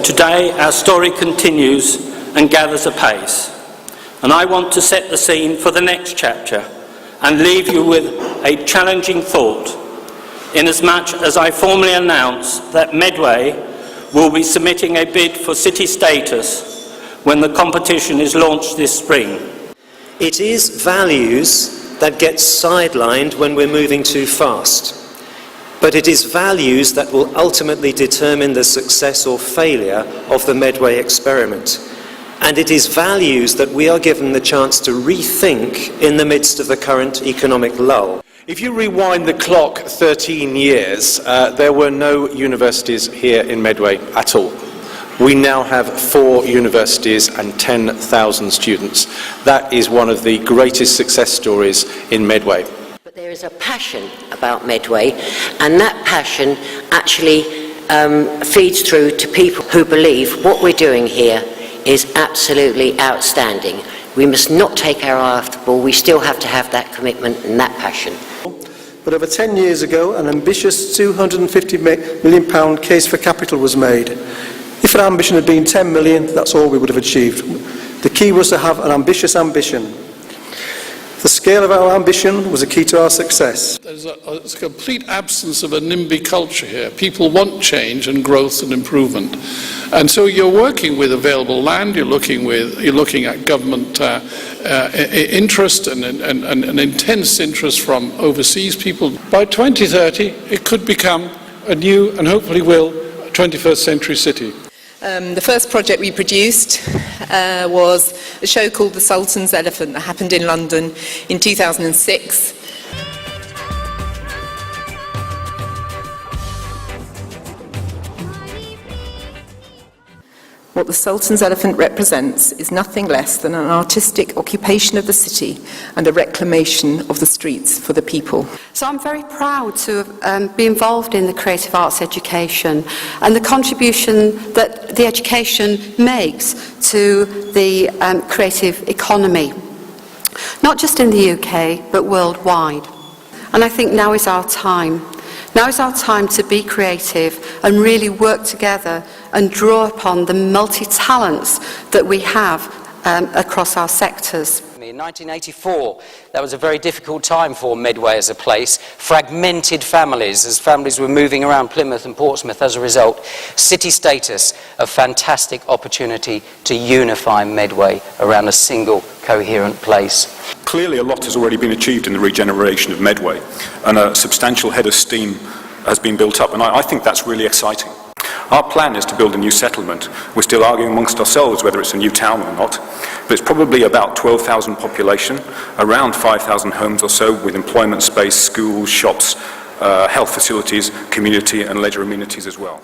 today our story continues and gathers apace. And I want to set the scene for the next chapter and leave you with a challenging thought, inasmuch as I formally announce that Medway will be submitting a bid for city status when the competition is launched this spring. It is values that get sidelined when we're moving too fast. But it is values that will ultimately determine the success or failure of the Medway experiment. And it is values that we are given the chance to rethink in the midst of the current economic lull. If you rewind the clock 13 years, there were no universities here in Medway at all. We now have 4 universities and 10,000 students. That is one of the greatest success stories in Medway. There is a passion about Medway, and that passion actually feeds through to people who believe what we're doing here is absolutely outstanding. We must not take our eye off the ball. We still have to have that commitment and that passion. But over 10 years ago, an ambitious £250 million case for capital was made. If our ambition had been 10 million, that's all we would have achieved. The key was to have an ambitious ambition. The scale of our ambition was a key to our success. There's a complete absence of a NIMBY culture here. People want change and growth and improvement. And so you're working with available land, you're looking at government interest and an intense interest from overseas people. By 2030, it could become a new, and hopefully will, 21st century city. The first project we produced was a show called The Sultan's Elephant that happened in London in 2006. What the Sultan's Elephant represents is nothing less than an artistic occupation of the city and a reclamation of the streets for the people. So I'm very proud to be involved in the creative arts education and the contribution that the education makes to the creative economy, not just in the UK but worldwide. And I think now is our time. Now is our time to be creative and really work together and draw upon the multi-talents that we have across our sectors. In 1984, that was a very difficult time for Medway as a place. Fragmented families, as families were moving around Plymouth and Portsmouth as a result. City status, a fantastic opportunity to unify Medway around a single coherent place. Clearly a lot has already been achieved in the regeneration of Medway, and a substantial head of steam has been built up, and I think that's really exciting. Our plan is to build a new settlement. We're still arguing amongst ourselves whether it's a new town or not, but it's probably about 12,000 population, around 5,000 homes or so, with employment space, schools, shops, health facilities, community and leisure amenities as well.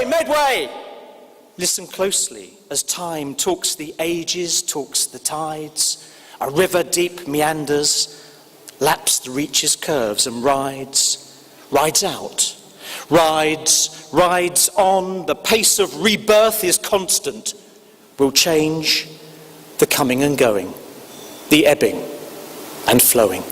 Medway! Listen closely as time talks the ages, talks the tides. A river deep meanders, laps the reaches curves and rides out. Rides on, the pace of rebirth is constant. Will change the coming and going, the ebbing and flowing.